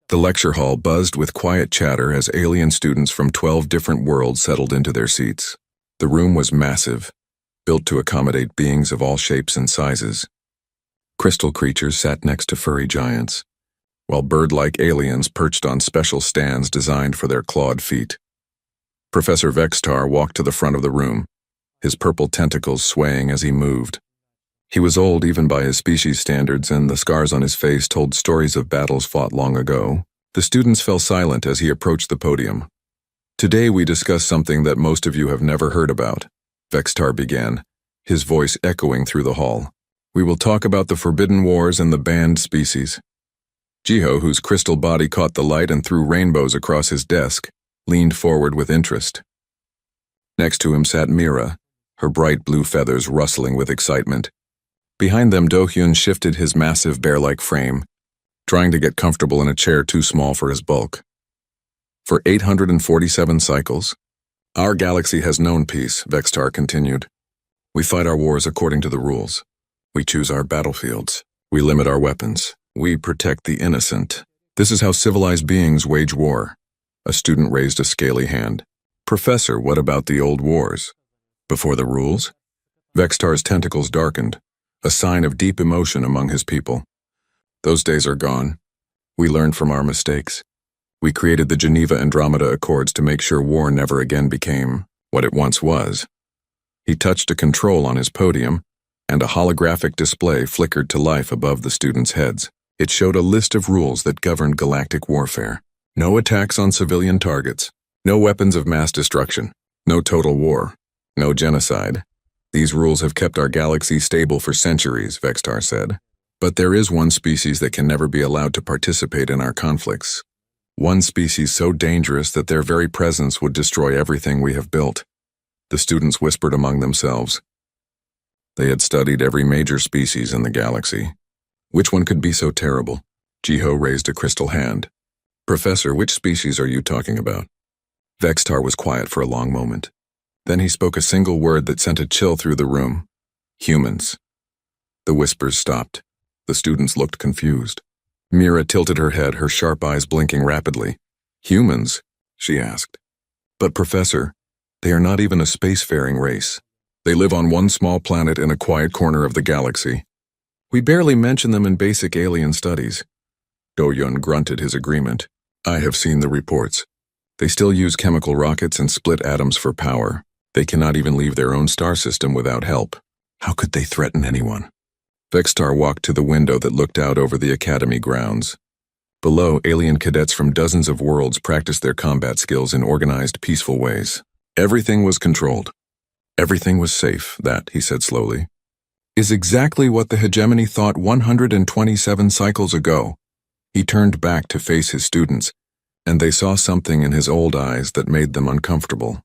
The lecture hall buzzed with quiet chatter as alien students from 12 different worlds settled into their seats. The room was massive, built to accommodate beings of all shapes and sizes. Crystal creatures sat next to furry giants, while bird-like aliens perched on special stands designed for their clawed feet. Professor Vextar walked to the front of the room, his purple tentacles swaying as he moved. He was old even by his species standards, and the scars on his face told stories of battles fought long ago. The students fell silent as he approached the podium. "Today we discuss something that most of you have never heard about," Vextar began, his voice echoing through the hall. "We will talk about the Forbidden Wars and the banned species." Jiho, whose crystal body caught the light and threw rainbows across his desk, leaned forward with interest. Next to him sat Mira, her bright blue feathers rustling with excitement. Behind them, Do-hyun shifted his massive bear-like frame, trying to get comfortable in a chair too small for his bulk. "For 847 cycles, our galaxy has known peace," Vextar continued. "We fight our wars according to the rules. We choose our battlefields. We limit our weapons. We protect the innocent. This is how civilized beings wage war." A student raised a scaly hand. "Professor, what about the old wars? Before the rules?" Vextar's tentacles darkened, a sign of deep emotion among his people. "Those days are gone. We learned from our mistakes. We created the Geneva-Andromeda Accords to make sure war never again became what it once was." He touched a control on his podium, and a holographic display flickered to life above the students' heads. It showed a list of rules that governed galactic warfare. No attacks on civilian targets, no weapons of mass destruction, no total war, no genocide. "These rules have kept our galaxy stable for centuries," Vextar said. "But there is one species that can never be allowed to participate in our conflicts. One species so dangerous that their very presence would destroy everything we have built." The students whispered among themselves. They had studied every major species in the galaxy. Which one could be so terrible? Jiho raised a crystal hand. "Professor, which species are you talking about?" Vextar was quiet for a long moment. Then he spoke a single word that sent a chill through the room. "Humans." The whispers stopped. The students looked confused. Mira tilted her head, her sharp eyes blinking rapidly. "Humans?" she asked. "But Professor, they are not even a spacefaring race. They live on one small planet in a quiet corner of the galaxy. We barely mention them in basic alien studies." Do-hyun grunted his agreement. "I have seen the reports. They still use chemical rockets and split atoms for power. They cannot even leave their own star system without help. How could they threaten anyone?" Vextar walked to the window that looked out over the academy grounds. Below, alien cadets from dozens of worlds practiced their combat skills in organized, peaceful ways. Everything was controlled. Everything was safe. That, he said slowly, is exactly what the hegemony thought 127 cycles ago. He turned back to face his students, and they saw something in his old eyes that made them uncomfortable.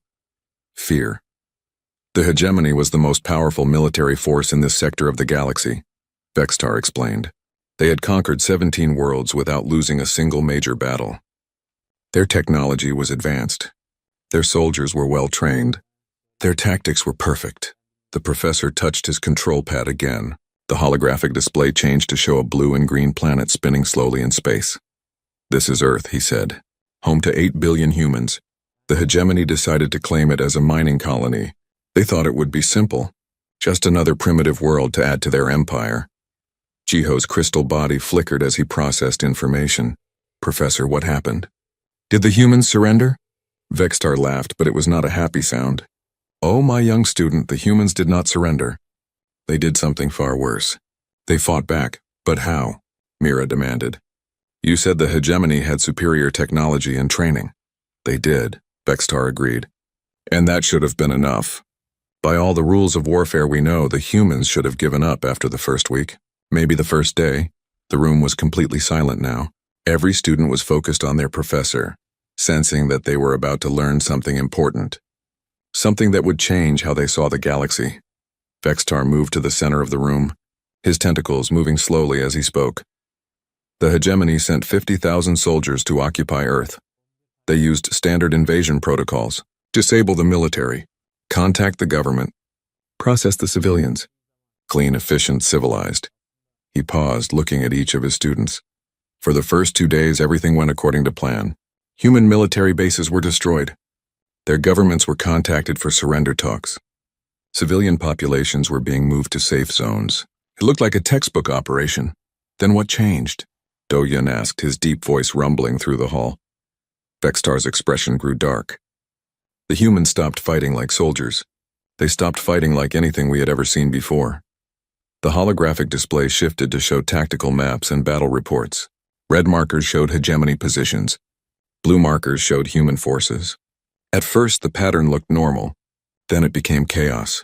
Fear. The hegemony was the most powerful military force in this sector of the galaxy, Vextar explained. They had conquered 17 worlds without losing a single major battle. Their technology was advanced. Their soldiers were well trained. Their tactics were perfect. The professor touched his control pad again. The holographic display changed to show a blue and green planet spinning slowly in space. "This is Earth," he said, "home to 8 billion humans. The hegemony decided to claim it as a mining colony. They thought it would be simple, just another primitive world to add to their empire." Jiho's crystal body flickered as he processed information. "Professor, what happened? Did the humans surrender?" Vextar laughed, but it was not a happy sound. "Oh, my young student, the humans did not surrender. They did something far worse. They fought back. But how?" Mira demanded. "You said the hegemony had superior technology and training." "They did," Vextar agreed. "And that should have been enough. By all the rules of warfare we know, the humans should have given up after the first week, maybe the first day." The room was completely silent now. Every student was focused on their professor, sensing that they were about to learn something important. Something that would change how they saw the galaxy. Vextar moved to the center of the room, his tentacles moving slowly as he spoke. "The hegemony sent 50,000 soldiers to occupy Earth. They used standard invasion protocols. Disable the military. Contact the government. Process the civilians. Clean, efficient, civilized." He paused, looking at each of his students. For the first 2 days, everything went according to plan. Human military bases were destroyed. Their governments were contacted for surrender talks. Civilian populations were being moved to safe zones. It looked like a textbook operation. Then what changed? Do-Yun asked, his deep voice rumbling through the hall. Vextar's expression grew dark. The humans stopped fighting like soldiers. They stopped fighting like anything we had ever seen before. The holographic display shifted to show tactical maps and battle reports. Red markers showed hegemony positions. Blue markers showed human forces. At first, the pattern looked normal. Then it became chaos.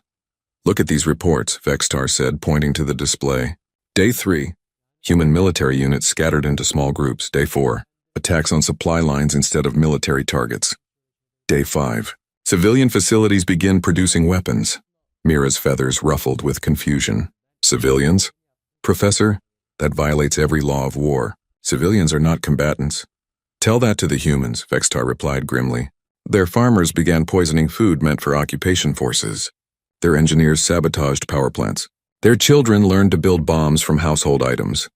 Look at these reports, Vextar said, pointing to the display. Day 3, human military units scattered into small groups. Day 4, attacks on supply lines instead of military targets. Day 5, civilian facilities begin producing weapons. Mira's feathers ruffled with confusion. Civilians? Professor, that violates every law of war. Civilians are not combatants. Tell that to the humans, Vextar replied grimly. Their farmers began poisoning food meant for occupation forces. Their engineers sabotaged power plants. Their children learned to build bombs from household items.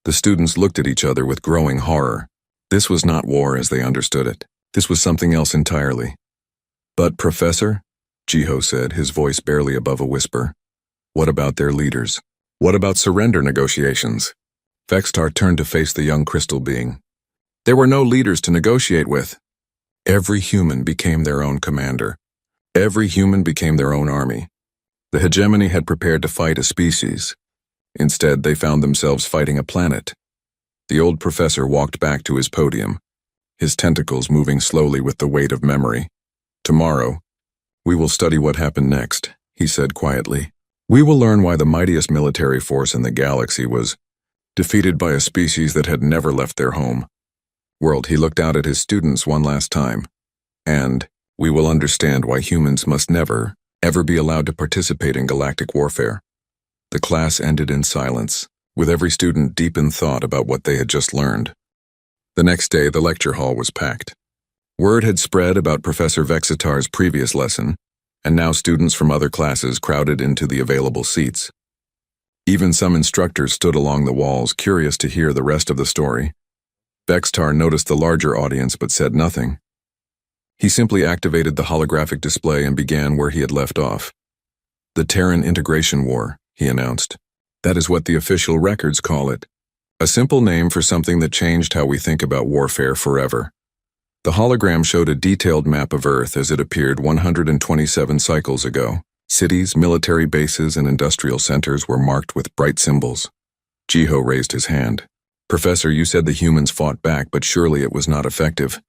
The students looked at each other with growing horror. This was not war as they understood it. This was something else entirely. But, Professor, Jiho said, his voice barely above a whisper, what about their leaders? What about surrender negotiations? Vextar turned to face the young crystal being. There were no leaders to negotiate with. Every human became their own commander. Every human became their own army. The hegemony had prepared to fight a species. Instead, they found themselves fighting a planet. The old professor walked back to his podium, his tentacles moving slowly with the weight of memory. Tomorrow, we will study what happened next, he said quietly. We will learn why the mightiest military force in the galaxy was defeated by a species that had never left their home. World, he looked out at his students one last time. And we will understand why humans must never, ever be allowed to participate in galactic warfare. The class ended in silence, with every student deep in thought about what they had just learned. The next day, the lecture hall was packed. Word had spread about Professor Vexitar's previous lesson, and now students from other classes crowded into the available seats. Even some instructors stood along the walls, curious to hear the rest of the story. Vextar noticed the larger audience but said nothing. He simply activated the holographic display and began where he had left off. The Terran Integration War, he announced. That is what the official records call it. A simple name for something that changed how we think about warfare forever. The hologram showed a detailed map of Earth as it appeared 127 cycles ago. Cities, military bases, and industrial centers were marked with bright symbols. Jiho raised his hand. Professor, you said the humans fought back, but surely it was not effective.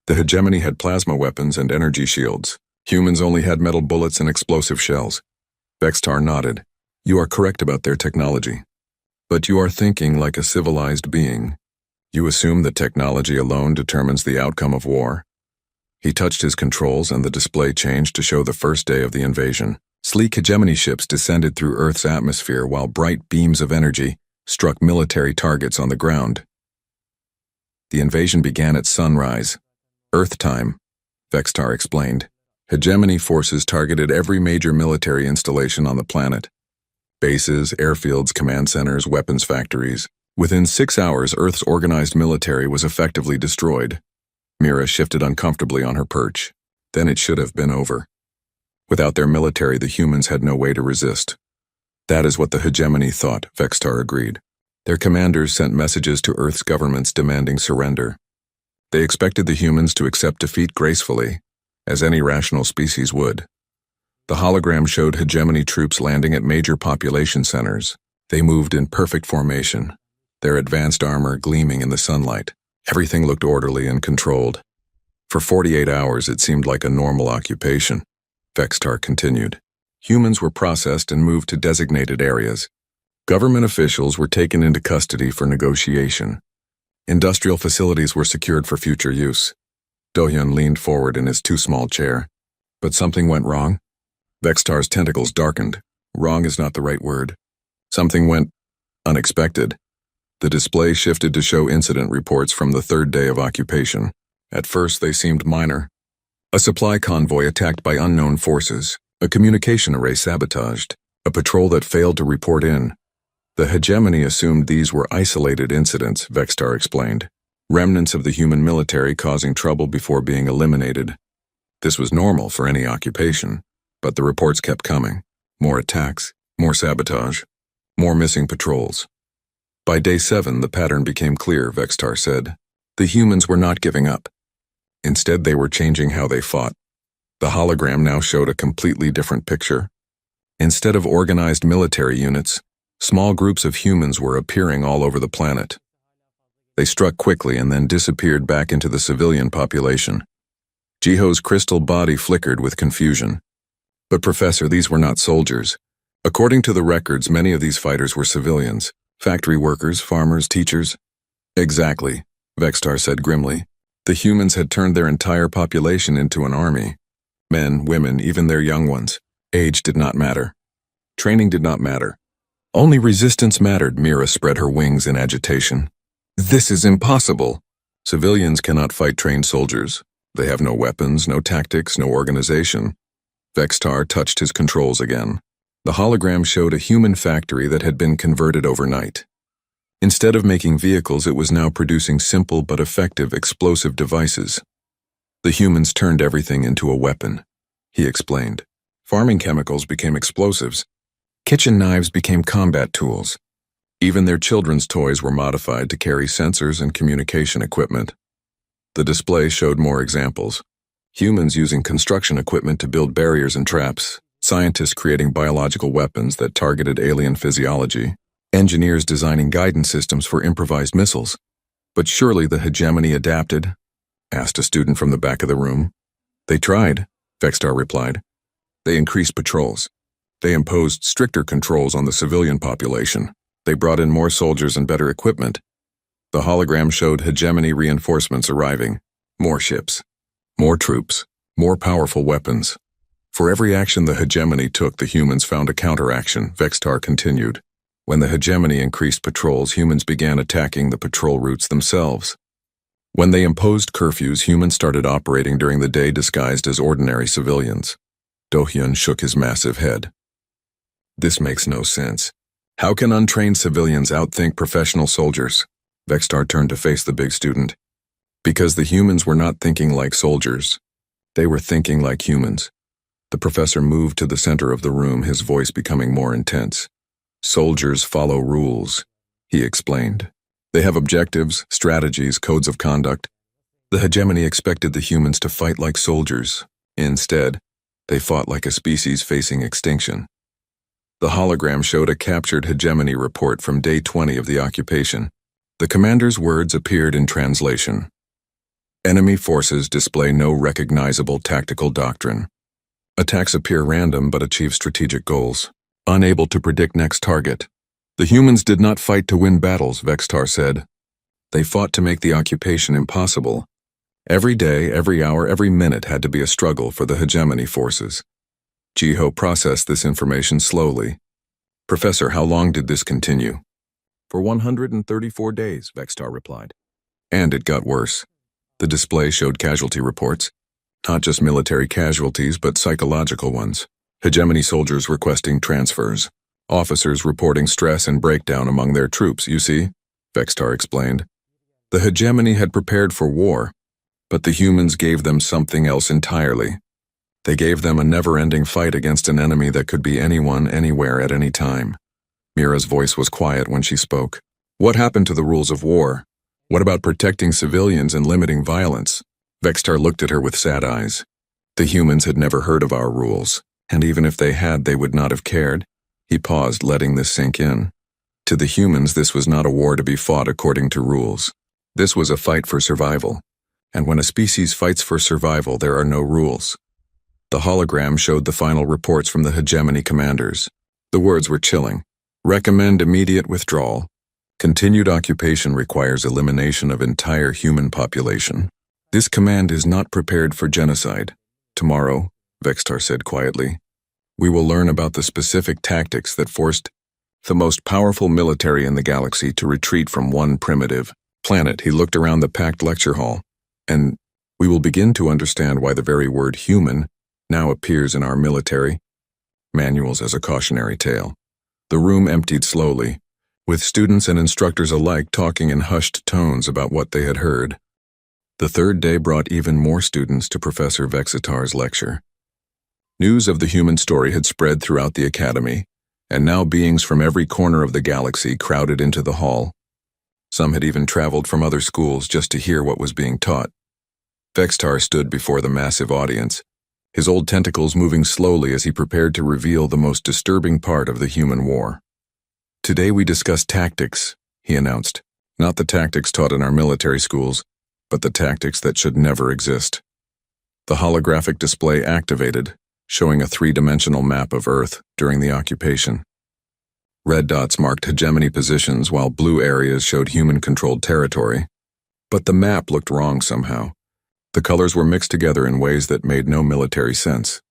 The hegemony had plasma weapons and energy shields. Humans only had metal bullets and explosive shells. Vextar nodded. You are correct about their technology. But you are thinking like a civilized being. You assume that technology alone determines the outcome of war. He touched his controls and the display changed to show the first day of the invasion. Sleek hegemony ships descended through Earth's atmosphere while bright beams of energy struck military targets on the ground. The invasion began at sunrise. Earth time, Vextar explained. Hegemony forces targeted every major military installation on the planet. Bases, airfields, command centers, weapons factories. Within 6 hours, Earth's organized military was effectively destroyed. Mira shifted uncomfortably on her perch. Then it should have been over. Without their military, the humans had no way to resist. That is what the hegemony thought, Vextar agreed. Their commanders sent messages to Earth's governments demanding surrender. They expected the humans to accept defeat gracefully, as any rational species would. The hologram showed hegemony troops landing at major population centers. They moved in perfect formation, their advanced armor gleaming in the sunlight. Everything looked orderly and controlled. For 48 hours, it seemed like a normal occupation. Vextar continued. Humans were processed and moved to designated areas. Government officials were taken into custody for negotiation. Industrial facilities were secured for future use. Do-Yun leaned forward in his too small chair. But something went wrong? Vextar's tentacles darkened. Wrong is not the right word. Something went unexpected. The display shifted to show incident reports from the third day of occupation. At first, they seemed minor. A supply convoy attacked by unknown forces, a communication array sabotaged, a patrol that failed to report in. The hegemony assumed these were isolated incidents, Vextar explained. Remnants of the human military causing trouble before being eliminated. This was normal for any occupation, but the reports kept coming. More attacks, more sabotage, more missing patrols. By day 7, the pattern became clear, Vextar said. The humans were not giving up. Instead, they were changing how they fought. The hologram now showed a completely different picture. Instead of organized military units, small groups of humans were appearing all over the planet. They struck quickly and then disappeared back into the civilian population. Jiho's crystal body flickered with confusion. But Professor, these were not soldiers. According to the records, many of these fighters were civilians. Factory workers, farmers, teachers. Exactly, Vextar said grimly. The humans had turned their entire population into an army. Men, women, even their young ones. Age did not matter. Training did not matter. Only resistance mattered. Mira spread her wings in agitation. This is impossible. Civilians cannot fight trained soldiers. They have no weapons, no tactics, no organization. Vextar touched his controls again. The hologram showed a human factory that had been converted overnight. Instead of making vehicles, it was now producing simple but effective explosive devices. The humans turned everything into a weapon, he explained. Farming chemicals became explosives. Kitchen knives became combat tools. Even their children's toys were modified to carry sensors and communication equipment. The display showed more examples. Humans using construction equipment to build barriers and traps, scientists creating biological weapons that targeted alien physiology, engineers designing guidance systems for improvised missiles. But surely the hegemony adapted? Asked a student from the back of the room. They tried, Vextar replied. They increased patrols. They imposed stricter controls on the civilian population. They brought in more soldiers and better equipment. The hologram showed hegemony reinforcements arriving. More ships. More troops. More powerful weapons. For every action the hegemony took, the humans found a counteraction, Vextar continued. When the hegemony increased patrols, humans began attacking the patrol routes themselves. When they imposed curfews, humans started operating during the day disguised as ordinary civilians. Dohyun shook his massive head. This makes no sense. How can untrained civilians outthink professional soldiers? Vextar turned to face the big student. Because the humans were not thinking like soldiers. They were thinking like humans. The professor moved to the center of the room, his voice becoming more intense. Soldiers follow rules, he explained. They have objectives, strategies, codes of conduct. The hegemony expected the humans to fight like soldiers. Instead, they fought like a species facing extinction. The hologram showed a captured hegemony report from day 20 of the occupation. The commander's words appeared in translation. Enemy forces display no recognizable tactical doctrine. Attacks appear random but achieve strategic goals. Unable to predict next target. The humans did not fight to win battles, Vextar said. They fought to make the occupation impossible. Every day, every hour, every minute had to be a struggle for the hegemony forces. Jiho processed this information slowly. Professor, how long did this continue? For 134 days, Vextar replied. And it got worse. The display showed casualty reports. Not just military casualties, but psychological ones. Hegemony soldiers requesting transfers. Officers reporting stress and breakdown among their troops, you see, Vextar explained. The hegemony had prepared for war, but the humans gave them something else entirely. They gave them a never-ending fight against an enemy that could be anyone, anywhere, at any time. Mira's voice was quiet when she spoke. What happened to the rules of war? What about protecting civilians and limiting violence? Vextar looked at her with sad eyes. The humans had never heard of our rules, and even if they had, they would not have cared. He paused, letting this sink in. To the humans, this was not a war to be fought according to rules. This was a fight for survival. And when a species fights for survival, there are no rules. The hologram showed the final reports from the hegemony commanders. The words were chilling. Recommend immediate withdrawal. Continued occupation requires elimination of entire human population. This command is not prepared for genocide. Tomorrow, Vextar said quietly, we will learn about the specific tactics that forced the most powerful military in the galaxy to retreat from one primitive planet. He looked around the packed lecture hall, and we will begin to understand why the very word human now appears in our military manuals as a cautionary tale. The room emptied slowly. with students and instructors alike talking in hushed tones about what they had heard. The third day brought even more students to Professor Vexitar's lecture. News of the human story had spread throughout the academy, and now beings from every corner of the galaxy crowded into the hall. Some had even traveled from other schools just to hear what was being taught. Vexitar stood before the massive audience, his old tentacles moving slowly as he prepared to reveal the most disturbing part of the human war. "Today we discuss tactics," he announced. "Not the tactics taught in our military schools, but the tactics that should never exist." The holographic display activated, showing a three-dimensional map of Earth during the occupation. Red dots marked hegemony positions while blue areas showed human-controlled territory. But the map looked wrong somehow. The colors were mixed together in ways that made no military sense.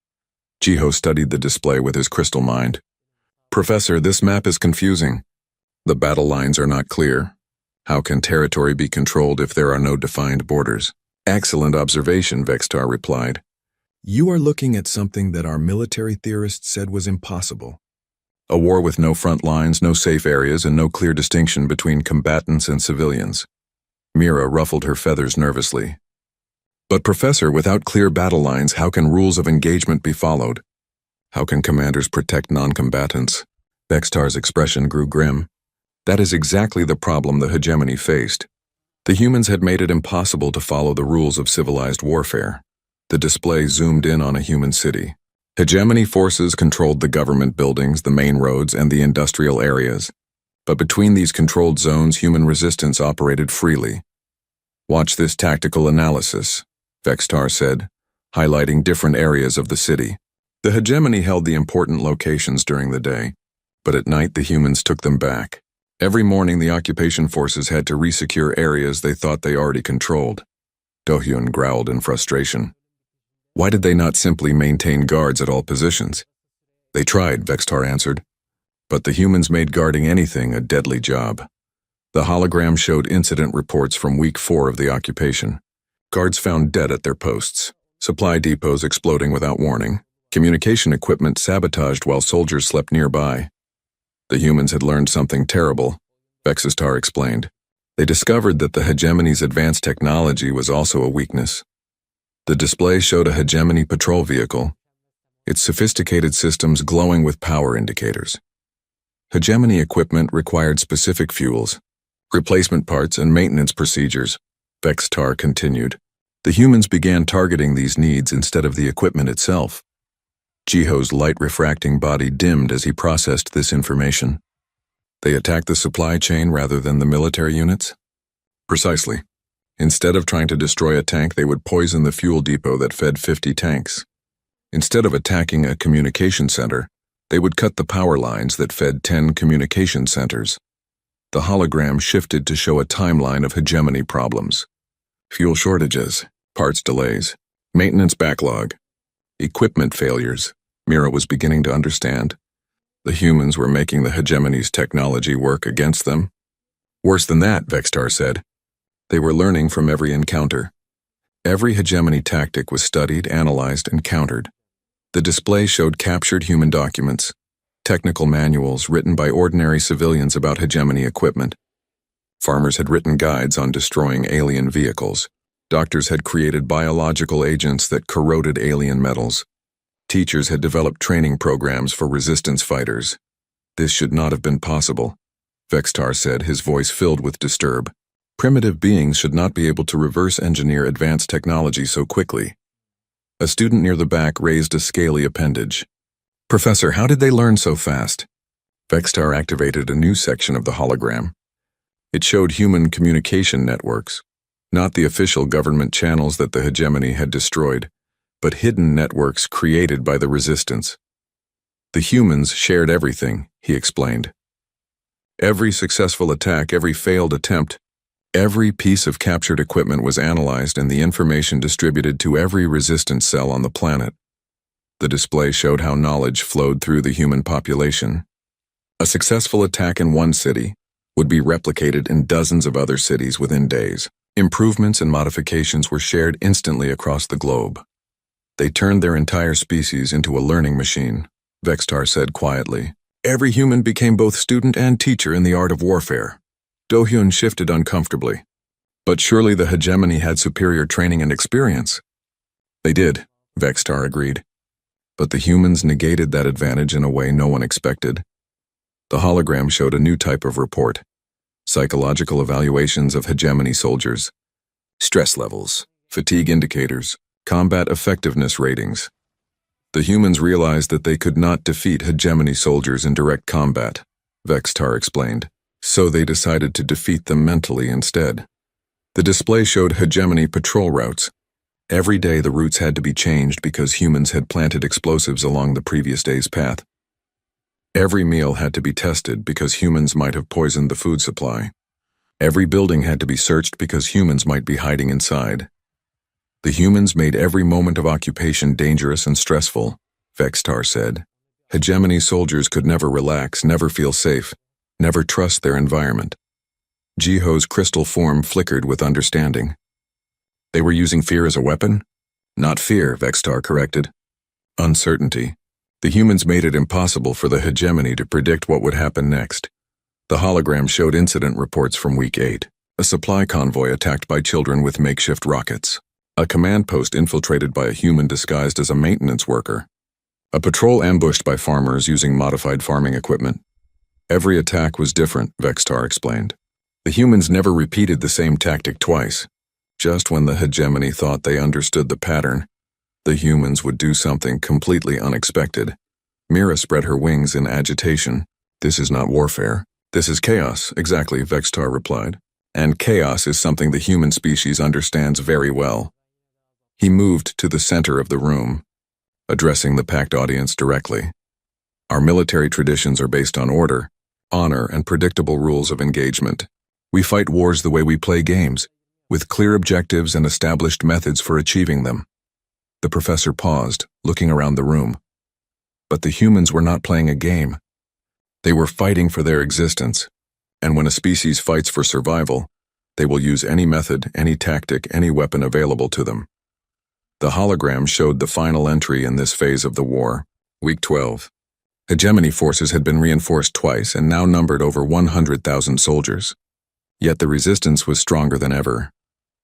Jiho studied the display with his crystal mind. "Professor, this map is confusing. The battle lines are not clear. How can territory be controlled if there are no defined borders?" "Excellent observation," Vexitar replied. "You are looking at something that our military theorists said was impossible. A war with no front lines, no safe areas, and no clear distinction between combatants and civilians." Mira ruffled her feathers nervously. "But Professor, without clear battle lines, how can rules of engagement be followed? How can commanders protect non-combatants?" Vexitar's expression grew grim. That is exactly the problem the hegemony faced. The humans had made it impossible to follow the rules of civilized warfare. The display zoomed in on a human city. Hegemony forces controlled the government buildings, the main roads, and the industrial areas. But between these controlled zones, human resistance operated freely. "Watch this tactical analysis," Vexitar said, highlighting different areas of the city. The hegemony held the important locations during the day, but at night the humans took them back. Every morning the occupation forces had to resecure areas they thought they already controlled. Dohyun growled in frustration. Why did they not simply maintain guards at all positions? "They tried," Vexitar answered, "but the humans made guarding anything a deadly job." The hologram showed incident reports from week 4 of the occupation. Guards found dead at their posts, supply depots exploding without warning, communication equipment sabotaged while soldiers slept nearby. The humans had learned something terrible, Vexitar explained. They discovered that the hegemony's advanced technology was also a weakness. The display showed a hegemony patrol vehicle, its sophisticated systems glowing with power indicators. Hegemony equipment required specific fuels, replacement parts, and maintenance procedures, Vexitar continued. The humans began targeting these needs instead of the equipment itself. Jiho's light-refracting body dimmed as he processed this information. They attacked the supply chain rather than the military units? Precisely. Instead of trying to destroy a tank, they would poison the fuel depot that fed 50 tanks. Instead of attacking a communication center, they would cut the power lines that fed 10 communication centers. The hologram shifted to show a timeline of hegemony problems. Fuel shortages, parts delays, maintenance backlog, equipment failures. Mira was beginning to understand. The humans were making the hegemony's technology work against them. Worse than that, Vexitar said. They were learning from every encounter. Every hegemony tactic was studied, analyzed, and countered. The display showed captured human documents, technical manuals written by ordinary civilians about hegemony equipment. Farmers had written guides on destroying alien vehicles. Doctors had created biological agents that corroded alien metals. Teachers had developed training programs for resistance fighters. This should not have been possible, Vexitar said, his voice filled with disturb. Primitive beings should not be able to reverse engineer advanced technology so quickly. A student near the back raised a scaly appendage. Professor, how did they learn so fast? Vexitar activated a new section of the hologram. It showed human communication networks, not the official government channels that the hegemony had destroyed, but hidden networks created by the resistance. The humans shared everything, he explained. Every successful attack, every failed attempt, every piece of captured equipment was analyzed and the information distributed to every resistance cell on the planet. The display showed how knowledge flowed through the human population. A successful attack in one city would be replicated in dozens of other cities within days. Improvements and modifications were shared instantly across the globe. They turned their entire species into a learning machine, Vexitar said quietly. Every human became both student and teacher in the art of warfare. Do-hyun shifted uncomfortably. But surely the hegemony had superior training and experience. They did, Vextar agreed. But the humans negated that advantage in a way no one expected. The hologram showed a new type of report. Psychological evaluations of hegemony soldiers. Stress levels, fatigue indicators, combat effectiveness ratings. The humans realized that they could not defeat hegemony soldiers in direct combat, Vextar explained, so they decided to defeat them mentally instead. The display showed hegemony patrol routes. Every day the routes had to be changed because humans had planted explosives along the previous day's path. Every meal had to be tested because humans might have poisoned the food supply. Every building had to be searched because humans might be hiding inside. The humans made every moment of occupation dangerous and stressful, Vextar said. Hegemony soldiers could never relax, never feel safe, never trust their environment. Jiho's crystal form flickered with understanding. They were using fear as a weapon? Not fear, Vextar corrected. Uncertainty. The humans made it impossible for the hegemony to predict what would happen next. The hologram showed incident reports from Week 8. A supply convoy attacked by children with makeshift rockets. A command post infiltrated by a human disguised as a maintenance worker. A patrol ambushed by farmers using modified farming equipment. Every attack was different, Vextar explained. The humans never repeated the same tactic twice. Just when the hegemony thought they understood the pattern, the humans would do something completely unexpected. Mira spread her wings in agitation. This is not warfare. This is chaos, exactly, Vextar replied. And chaos is something the human species understands very well. He moved to the center of the room, addressing the packed audience directly. Our military traditions are based on order, honor, and predictable rules of engagement. We fight wars the way we play games, with clear objectives and established methods for achieving them. The professor paused, looking around the room. But the humans were not playing a game. They were fighting for their existence, and when a species fights for survival, they will use any method, any tactic, any weapon available to them. The hologram showed the final entry in this phase of the war, Week 12. Hegemony forces had been reinforced twice and now numbered over 100,000 soldiers. Yet the resistance was stronger than ever.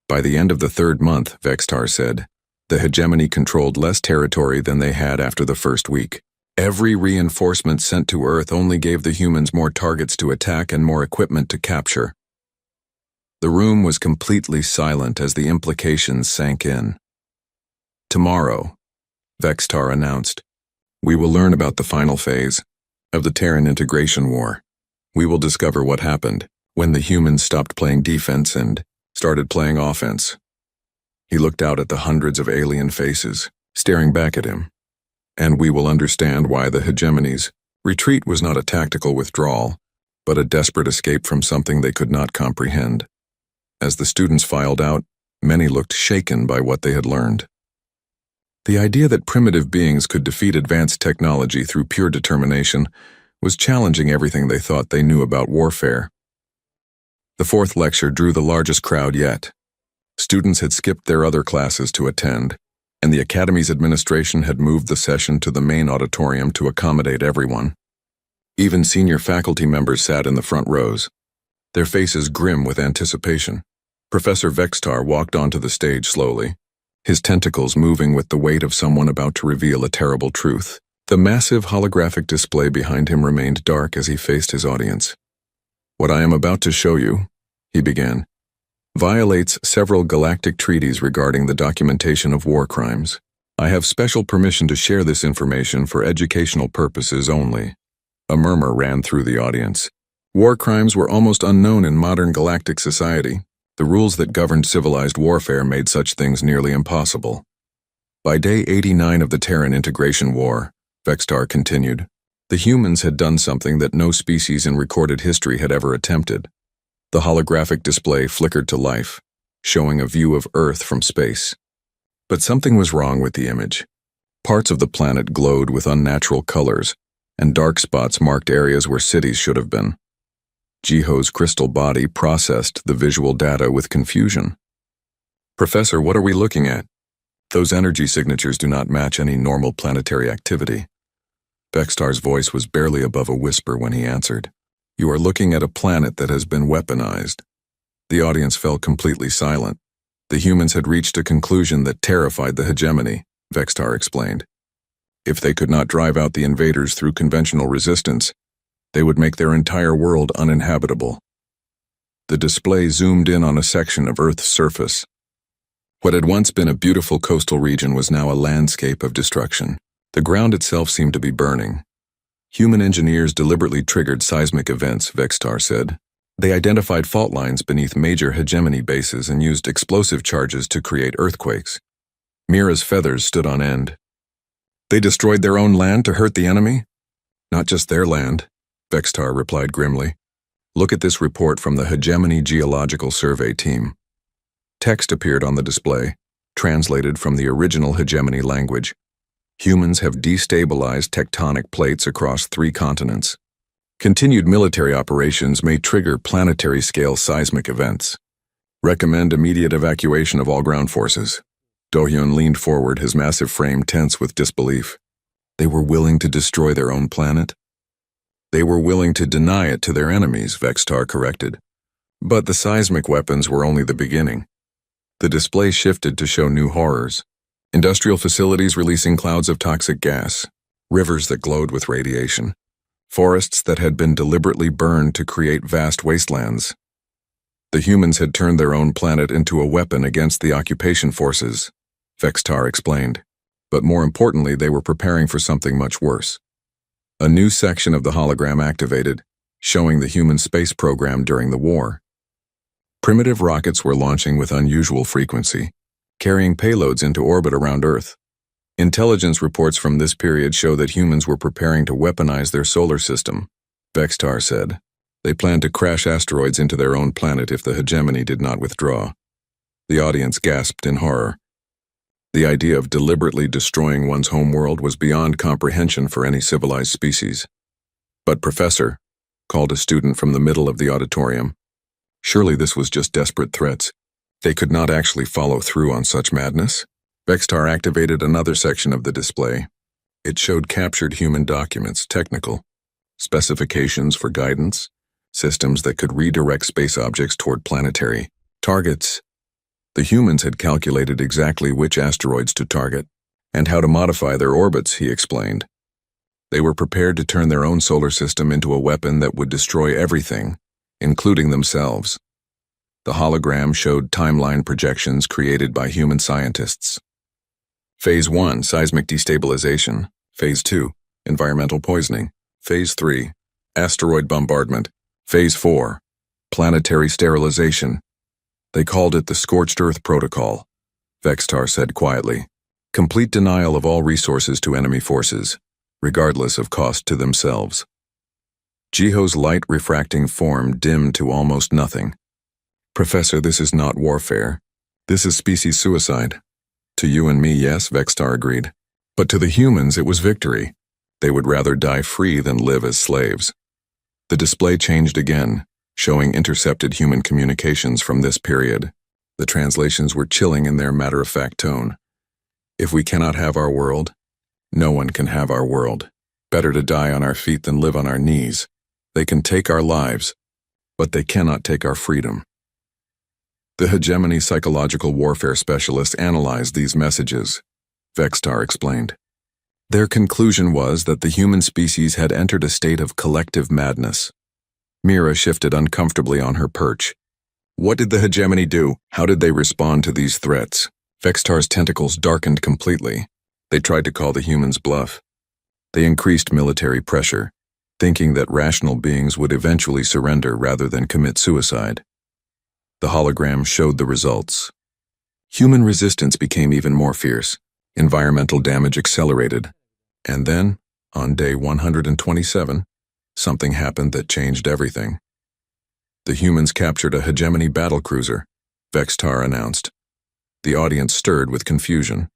By the end of the third month, Vextar said, the hegemony controlled less territory than they had after the first week. Every reinforcement sent to Earth only gave the humans more targets to attack and more equipment to capture. The room was completely silent as the implications sank in. Tomorrow, Vextar announced, we will learn about the final phase of the Terran integration war. We will discover what happened when the humans stopped playing defense and started playing offense. He looked out at the hundreds of alien faces, staring back at him. And we will understand why the hegemony's retreat was not a tactical withdrawal, but a desperate escape from something they could not comprehend. As the students filed out, many looked shaken by what they had learned. The idea that primitive beings could defeat advanced technology through pure determination was challenging everything they thought they knew about warfare. The fourth lecture drew the largest crowd yet. Students had skipped their other classes to attend, and the Academy's administration had moved the session to the main auditorium to accommodate everyone. Even senior faculty members sat in the front rows, their faces grim with anticipation. Professor Vextar walked onto the stage slowly, his tentacles moving with the weight of someone about to reveal a terrible truth. The massive holographic display behind him remained dark as he faced his audience. What I am about to show you, he began, violates several galactic treaties regarding the documentation of war crimes. I have special permission to share this information for educational purposes only. A murmur ran through the audience. War crimes were almost unknown in modern galactic society. The rules that governed civilized warfare made such things nearly impossible. By day 89 of the Terran integration war, Vextar continued, the humans had done something that no species in recorded history had ever attempted. The holographic display flickered to life, showing a view of Earth from space. But something was wrong with the image. Parts of the planet glowed with unnatural colors, and dark spots marked areas where cities should have been. Jiho's crystal body processed the visual data with confusion. Professor, what are we looking at? Those energy signatures do not match any normal planetary activity. Vextar's voice was barely above a whisper when he answered. "You are looking at a planet that has been weaponized." The audience fell completely silent. The humans had reached a conclusion that terrified the hegemony, Vextar explained. If they could not drive out the invaders through conventional resistance, they would make their entire world uninhabitable. The display zoomed in on a section of Earth's surface. What had once been a beautiful coastal region was now a landscape of destruction. The ground itself seemed to be burning. Human engineers deliberately triggered seismic events, Vextar said. They identified fault lines beneath major hegemony bases and used explosive charges to create earthquakes. Mira's feathers stood on end. They destroyed their own land to hurt the enemy? Not just their land, Vextar replied grimly. Look at this report from the Hegemony Geological Survey team. Text appeared on the display, translated from the original hegemony language. Humans have destabilized tectonic plates across 3 continents. Continued military operations may trigger planetary-scale seismic events. Recommend immediate evacuation of all ground forces. Do-hyun leaned forward, his massive frame tense with disbelief. They were willing to destroy their own planet? They were willing to deny it to their enemies, Vextar corrected. But the seismic weapons were only the beginning. The display shifted to show new horrors. Industrial facilities releasing clouds of toxic gas, rivers that glowed with radiation, forests that had been deliberately burned to create vast wastelands. The humans had turned their own planet into a weapon against the occupation forces, Vextar explained. But more importantly, they were preparing for something much worse. A new section of the hologram activated, showing the human space program during the war. Primitive rockets were launching with unusual frequency, carrying payloads into orbit around Earth. Intelligence reports from this period show that humans were preparing to weaponize their solar system, Vextar said. They planned to crash asteroids into their own planet if the hegemony did not withdraw. The audience gasped in horror. The idea of deliberately destroying one's homeworld was beyond comprehension for any civilized species. "But Professor," called a student from the middle of the auditorium, "surely this was just desperate threats. They could not actually follow through on such madness?" Vextar activated another section of the display. It showed captured human documents, technical specifications for guidance, systems that could redirect space objects toward planetary targets. The humans had calculated exactly which asteroids to target and how to modify their orbits, he explained. They were prepared to turn their own solar system into a weapon that would destroy everything, including themselves. The hologram showed timeline projections created by human scientists. Phase 1, seismic destabilization. Phase 2, environmental poisoning. Phase 3, asteroid bombardment. Phase 4, planetary sterilization. They called it the Scorched Earth Protocol, Vextar said quietly. Complete denial of all resources to enemy forces, regardless of cost to themselves. Jiho's light-refracting form dimmed to almost nothing. "Professor, this is not warfare. This is species suicide." "To you and me, yes," Vextar agreed. "But to the humans, it was victory. They would rather die free than live as slaves." The display changed again, showing intercepted human communications from this period. The translations were chilling in their matter-of-fact tone. "If we cannot have our world, no one can have our world. Better to die on our feet than live on our knees. They can take our lives, but they cannot take our freedom." The hegemony psychological warfare specialists analyzed these messages, Vextar explained. Their conclusion was that the human species had entered a state of collective madness. Mira shifted uncomfortably on her perch. "What did the hegemony do? How did they respond to these threats?" Vextar's tentacles darkened completely. They tried to call the humans' bluff. They increased military pressure, thinking that rational beings would eventually surrender rather than commit suicide. The hologram showed the results. Human resistance became even more fierce. Environmental damage accelerated. And then, on day 127, something happened that changed everything. The humans captured a hegemony battlecruiser, Vextar announced. The audience stirred with confusion.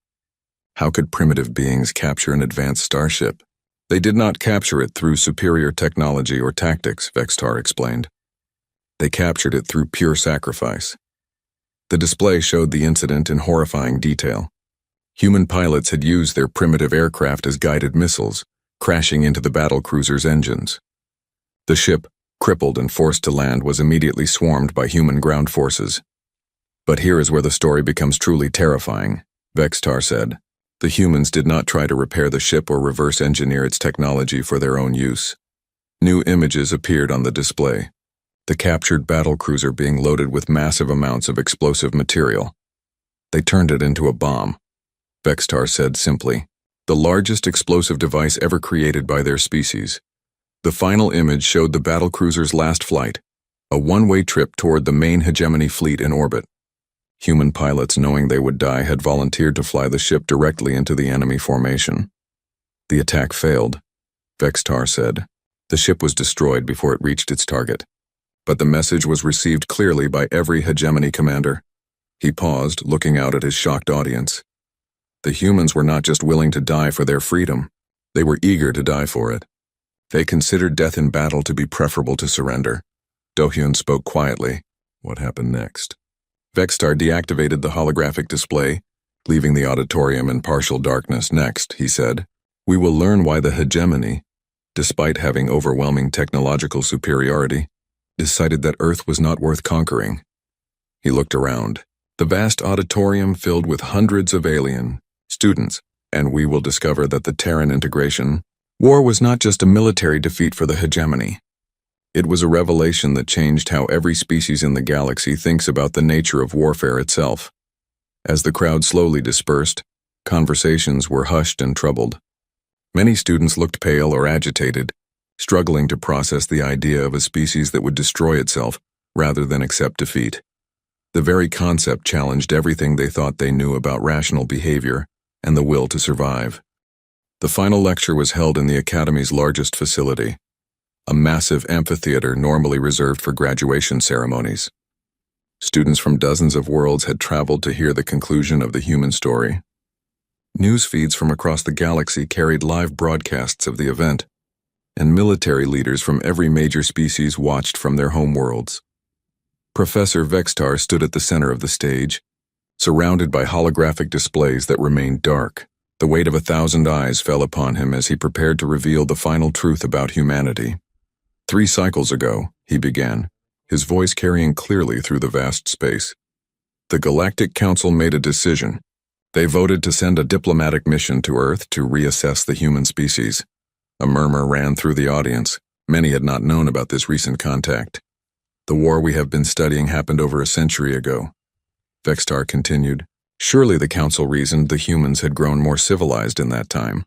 How could primitive beings capture an advanced starship? They did not capture it through superior technology or tactics, Vextar explained. They captured it through pure sacrifice. The display showed the incident in horrifying detail. Human pilots had used their primitive aircraft as guided missiles, crashing into the battlecruiser's engines. The ship, crippled and forced to land, was immediately swarmed by human ground forces. But here is where the story becomes truly terrifying, Vextar said. The humans did not try to repair the ship or reverse engineer its technology for their own use. New images appeared on the display. The captured battlecruiser being loaded with massive amounts of explosive material. They turned it into a bomb, Vextar said simply. The largest explosive device ever created by their species. The final image showed the battlecruiser's last flight, a one-way trip toward the main hegemony fleet in orbit. Human pilots, knowing they would die, had volunteered to fly the ship directly into the enemy formation. The attack failed, Vextar said. The ship was destroyed before it reached its target. But the message was received clearly by every hegemony commander. He paused, looking out at his shocked audience. The humans were not just willing to die for their freedom, they were eager to die for it. They considered death in battle to be preferable to surrender. Do-hyun spoke quietly. What happened next? Vextar deactivated the holographic display, leaving the auditorium in partial darkness. Next, he said, we will learn why the hegemony, despite having overwhelming technological superiority, decided that Earth was not worth conquering. He looked around. The vast auditorium filled with hundreds of alien students, and we will discover that the Terran integration war was not just a military defeat for the hegemony. It was a revelation that changed how every species in the galaxy thinks about the nature of warfare itself. As the crowd slowly dispersed, conversations were hushed and troubled. Many students looked pale or agitated, struggling to process the idea of a species that would destroy itself rather than accept defeat. The very concept challenged everything they thought they knew about rational behavior and the will to survive. The final lecture was held in the Academy's largest facility, a massive amphitheater normally reserved for graduation ceremonies. Students from dozens of worlds had traveled to hear the conclusion of the human story. News feeds from across the galaxy carried live broadcasts of the event, and military leaders from every major species watched from their home worlds. Professor Vextar stood at the center of the stage, surrounded by holographic displays that remained dark. The weight of 1,000 eyes fell upon him as he prepared to reveal the final truth about humanity. 3 cycles ago, he began, his voice carrying clearly through the vast space. The Galactic Council made a decision. They voted to send a diplomatic mission to Earth to reassess the human species. A murmur ran through the audience. Many had not known about this recent contact. The war we have been studying happened over a century ago. Vextar continued. Surely the Council reasoned the humans had grown more civilized in that time.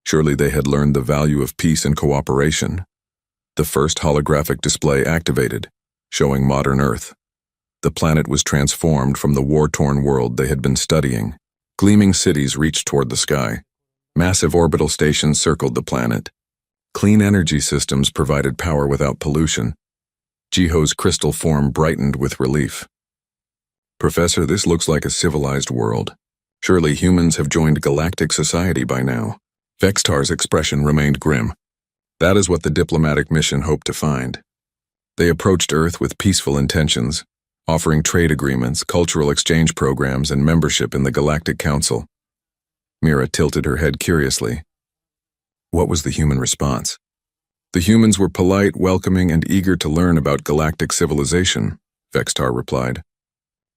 Surely they had learned the value of peace and cooperation. The first holographic display activated, showing modern Earth. The planet was transformed from the war-torn world they had been studying. Gleaming cities reached toward the sky. Massive orbital stations circled the planet. Clean energy systems provided power without pollution. Jiho's crystal form brightened with relief. Professor, this looks like a civilized world. Surely humans have joined galactic society by now. Vextar's expression remained grim. That is what the diplomatic mission hoped to find. They approached Earth with peaceful intentions, offering trade agreements, cultural exchange programs, and membership in the Galactic Council. Mira tilted her head curiously. What was the human response? The humans were polite, welcoming, and eager to learn about galactic civilization, Vextar replied.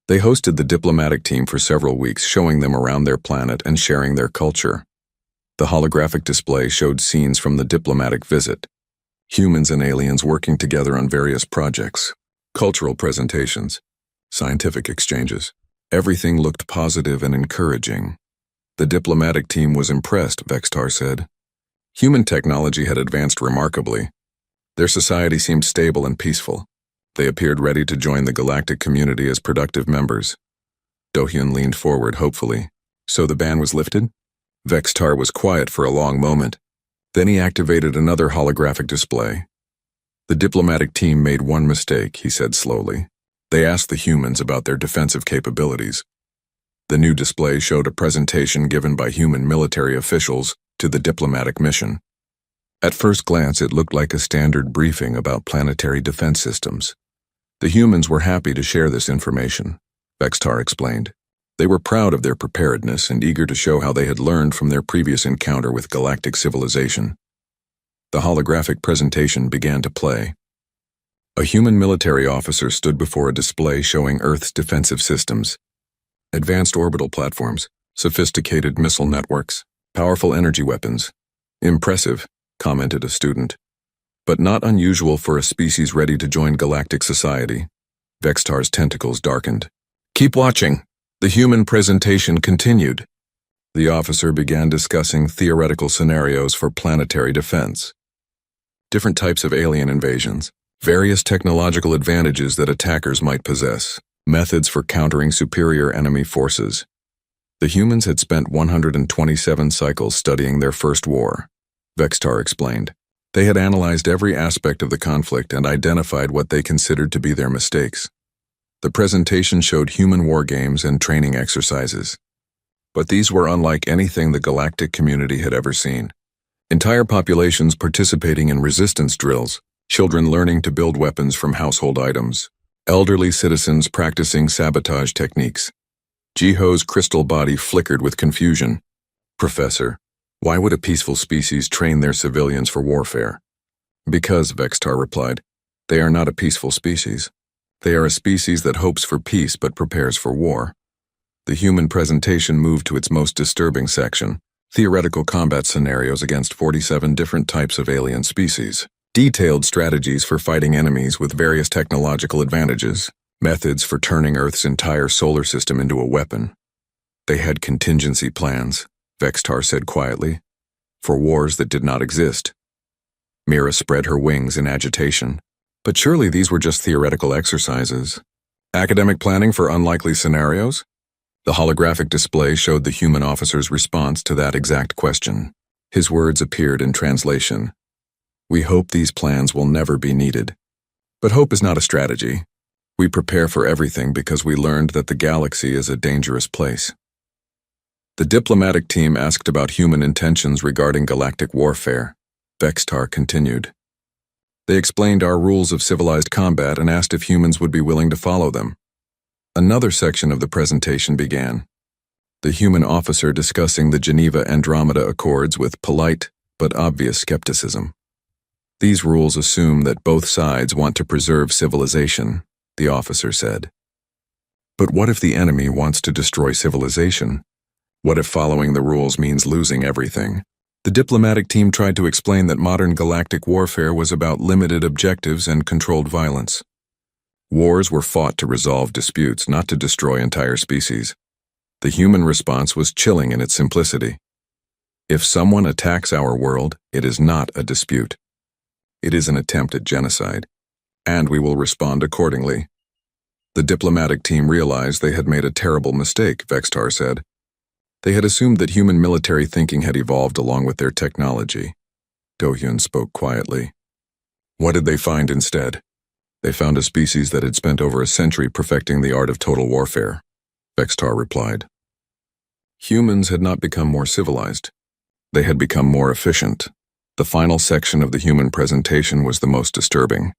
They hosted the diplomatic team for several weeks, showing them around their planet and sharing their culture. The holographic display showed scenes from the diplomatic visit. Humans and aliens working together on various projects, cultural presentations, scientific exchanges. Everything looked positive and encouraging. The diplomatic team was impressed, Vextar said. Human technology had advanced remarkably. Their society seemed stable and peaceful. They appeared ready to join the galactic community as productive members. Do-hyun leaned forward hopefully. So the ban was lifted? Vextar was quiet for a long moment. Then he activated another holographic display. The diplomatic team made one mistake, he said slowly. They asked the humans about their defensive capabilities. The new display showed a presentation given by human military officials to the diplomatic mission. At first glance, it looked like a standard briefing about planetary defense systems. The humans were happy to share this information, Vextar explained. They were proud of their preparedness and eager to show how they had learned from their previous encounter with galactic civilization. The holographic presentation began to play. A human military officer stood before a display showing Earth's defensive systems. Advanced orbital platforms, sophisticated missile networks, powerful energy weapons. Impressive, commented a student. But not unusual for a species ready to join galactic society. Vextar's tentacles darkened. Keep watching. The human presentation continued. The officer began discussing theoretical scenarios for planetary defense. Different types of alien invasions, various technological advantages that attackers might possess, methods for countering superior enemy forces. The humans had spent 127 cycles studying their first war, Vextar explained. They had analyzed every aspect of the conflict and identified what they considered to be their mistakes. The presentation showed human war games and training exercises. But these were unlike anything the galactic community had ever seen. Entire populations participating in resistance drills, children learning to build weapons from household items, elderly citizens practicing sabotage techniques. Jiho's crystal body flickered with confusion. Professor, why would a peaceful species train their civilians for warfare? Because, Vextar replied, they are not a peaceful species. They are a species that hopes for peace but prepares for war. The human presentation moved to its most disturbing section, theoretical combat scenarios against 47 different types of alien species, detailed strategies for fighting enemies with various technological advantages, methods for turning Earth's entire solar system into a weapon. They had contingency plans, Vextar said quietly, for wars that did not exist. Mira spread her wings in agitation. But surely these were just theoretical exercises. Academic planning for unlikely scenarios? The holographic display showed the human officer's response to that exact question. His words appeared in translation. We hope these plans will never be needed. But hope is not a strategy. We prepare for everything because we learned that the galaxy is a dangerous place. The diplomatic team asked about human intentions regarding galactic warfare. Vextar continued. They explained our rules of civilized combat and asked if humans would be willing to follow them. Another section of the presentation began. The human officer discussing the Geneva-Andromeda Accords with polite but obvious skepticism. These rules assume that both sides want to preserve civilization, the officer said. But what if the enemy wants to destroy civilization? What if following the rules means losing everything? The diplomatic team tried to explain that modern galactic warfare was about limited objectives and controlled violence. Wars were fought to resolve disputes, not to destroy entire species. The human response was chilling in its simplicity. If someone attacks our world, it is not a dispute. It is an attempt at genocide, and we will respond accordingly. The diplomatic team realized they had made a terrible mistake, Vextar said. They had assumed that human military thinking had evolved along with their technology. Do-hyun spoke quietly. What did they find instead? They found a species that had spent over a century perfecting the art of total warfare, Vextar replied. Humans had not become more civilized. They had become more efficient. The final section of the human presentation was the most disturbing.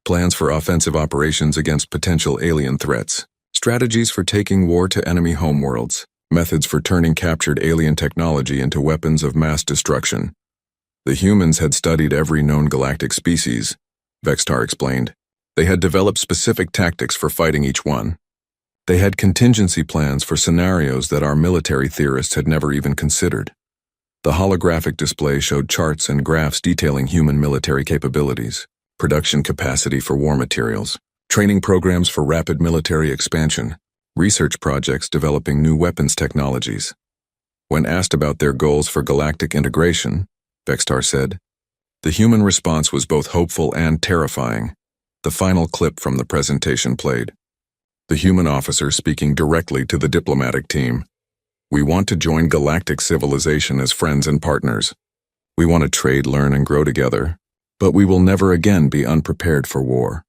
Plans for offensive operations against potential alien threats, strategies for taking war to enemy homeworlds, methods for turning captured alien technology into weapons of mass destruction. The humans had studied every known galactic species, Vextar explained. They had developed specific tactics for fighting each one. They had contingency plans for scenarios that our military theorists had never even considered. The holographic display showed charts and graphs detailing human military capabilities, production capacity for war materials, training programs for rapid military expansion, research projects developing new weapons technologies. When asked about their goals for galactic integration, Vextar said, the human response was both hopeful and terrifying. The final clip from the presentation played. The human officer speaking directly to the diplomatic team. We want to join galactic civilization as friends and partners. We want to trade, learn, and grow together. But we will never again be unprepared for war.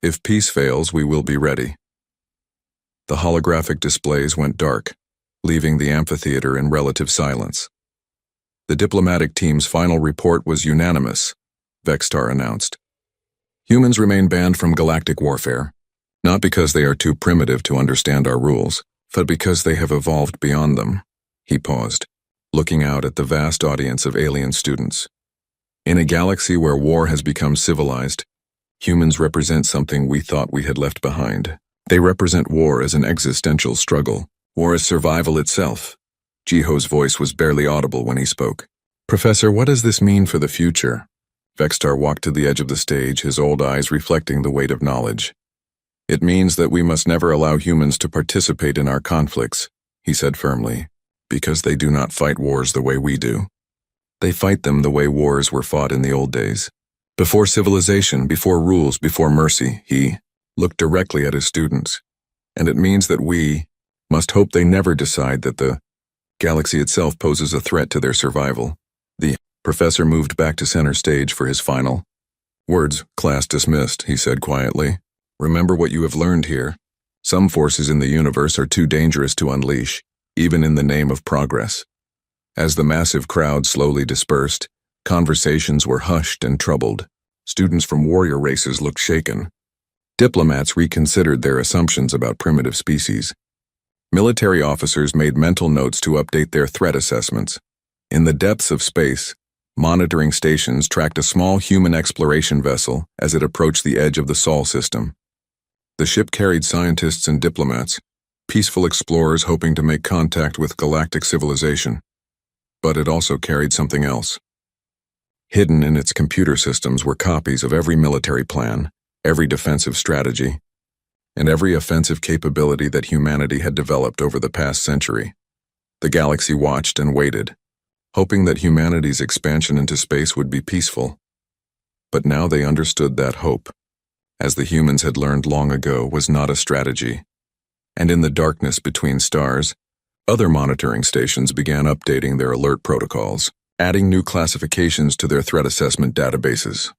If peace fails, we will be ready. The holographic displays went dark, leaving the amphitheater in relative silence. The diplomatic team's final report was unanimous, Vextar announced. Humans remain banned from galactic warfare, not because they are too primitive to understand our rules, but because they have evolved beyond them. He paused, looking out at the vast audience of alien students. In a galaxy where war has become civilized, humans represent something we thought we had left behind. They represent war as an existential struggle, war as survival itself. Jiho's voice was barely audible when he spoke. Professor, what does this mean for the future? Vextar walked to the edge of the stage, his old eyes reflecting the weight of knowledge. It means that we must never allow humans to participate in our conflicts, he said firmly, because they do not fight wars the way we do. They fight them the way wars were fought in the old days. Before civilization, before rules, before mercy, he looked directly at his students. And it means that we must hope they never decide that the galaxy itself poses a threat to their survival. The professor moved back to center stage for his final words. Class dismissed, he said quietly. Remember what you have learned here. Some forces in the universe are too dangerous to unleash, even in the name of progress. As the massive crowd slowly dispersed, conversations were hushed and troubled. Students from warrior races looked shaken. Diplomats reconsidered their assumptions about primitive species. Military officers made mental notes to update their threat assessments. In the depths of space, monitoring stations tracked a small human exploration vessel as it approached the edge of the Sol system. The ship carried scientists and diplomats, peaceful explorers hoping to make contact with galactic civilization. But it also carried something else. Hidden in its computer systems were copies of every military plan, every defensive strategy, and every offensive capability that humanity had developed over the past century. The galaxy watched and waited, hoping that humanity's expansion into space would be peaceful. But now they understood that hope, as the humans had learned long ago, was not a strategy. And in the darkness between stars, other monitoring stations began updating their alert protocols, adding new classifications to their threat assessment databases.